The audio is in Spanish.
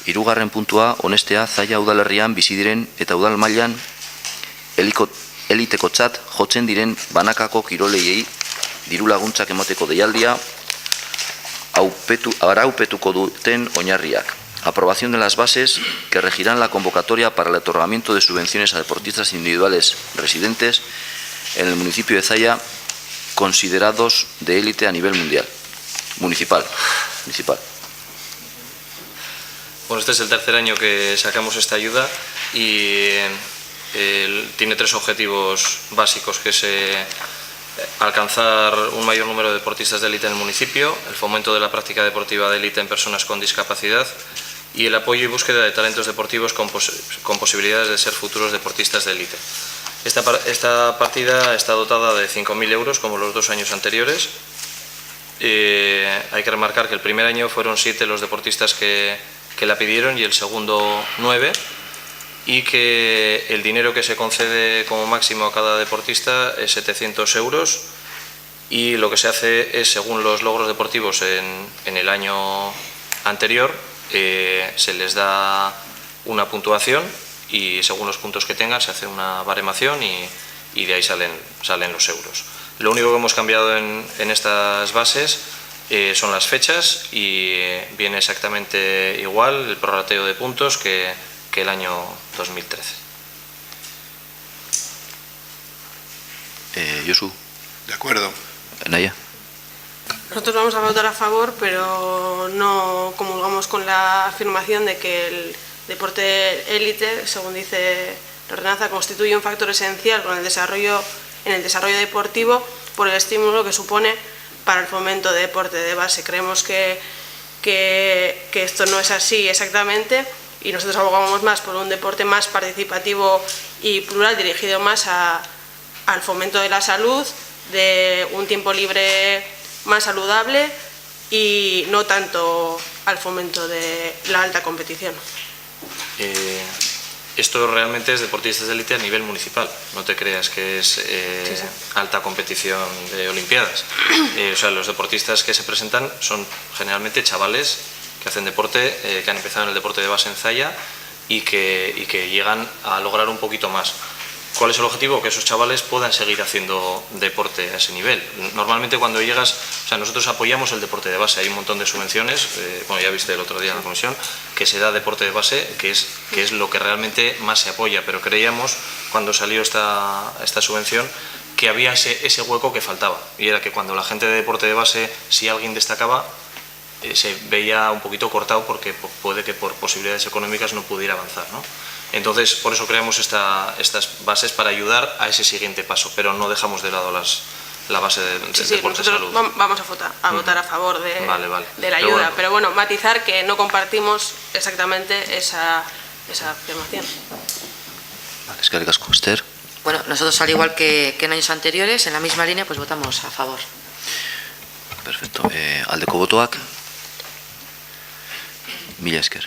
Hirugarren puntua, onestea Zalla udalerrian bizi diren eta udal mailan elitekotzat jotzen diren banakako kiroleiei diru laguntzak emateko deialdia araupetuko duten oinarriak. Aprobación de las bases que regirán la convocatoria para el otorgamiento de subvenciones a deportistas individuales residentes en el municipio de Zalla considerados de élite a nivel mundial. Municipal. Bueno, este es el tercer año que sacamos esta ayuda y tiene tres objetivos básicos, que es alcanzar un mayor número de deportistas de élite en el municipio, el fomento de la práctica deportiva de élite en personas con discapacidad y el apoyo y búsqueda de talentos deportivos con posibilidades de ser futuros deportistas de élite. Esta partida está dotada de 5.000 euros, como los 2 años anteriores. Hay que remarcar que el primer año fueron 7 los deportistas que la pidieron y el segundo 9, y que el dinero que se concede como máximo a cada deportista es 700 euros, y lo que se hace es, según los logros deportivos en el año anterior, se les da una puntuación y según los puntos que tengan se hace una baremación y de ahí salen los euros. Lo único que hemos cambiado en estas bases son las fechas, y viene exactamente igual el prorrateo de puntos que el año 2013. Josu. De acuerdo. Naya. Nosotros vamos a votar a favor, pero no comulgamos con la afirmación de que el deporte élite, según dice la ordenanza, constituye un factor esencial en el desarrollo deportivo por el estímulo que supone para el fomento de deporte de base. Creemos que esto no es así exactamente, y nosotros abogamos más por un deporte más participativo y plural, dirigido más al fomento de la salud, de un tiempo libre más saludable, y no tanto al fomento de la alta competición. Esto realmente es deportistas de élite a nivel municipal, no te creas que es Sí. alta competición de olimpiadas. O sea, los deportistas que se presentan son generalmente chavales que hacen deporte, que han empezado en el deporte de base en Zalla y que llegan a lograr un poquito más. ¿Cuál es el objetivo? Que esos chavales puedan seguir haciendo deporte a ese nivel. Normalmente cuando llegas, o sea, nosotros apoyamos el deporte de base, hay un montón de subvenciones, bueno, ya viste el otro día en la comisión, que se da deporte de base, que es lo que realmente más se apoya, pero creíamos, cuando salió esta subvención, que había ese hueco que faltaba, y era que cuando la gente de deporte de base, si alguien destacaba, se veía un poquito cortado, porque puede que por posibilidades económicas no pudiera avanzar, ¿no? Entonces, por eso creamos estas bases, para ayudar a ese siguiente paso, pero no dejamos de lado la base de deporte de salud. Vamos a votar a favor de la ayuda, pero bueno, matizar que no compartimos exactamente esa afirmación. Vale, eskerrik asko, Esther. Bueno, nosotros, al igual que en años anteriores, en la misma línea, pues votamos a favor. Perfecto. Aldeko botoak. Mila esker.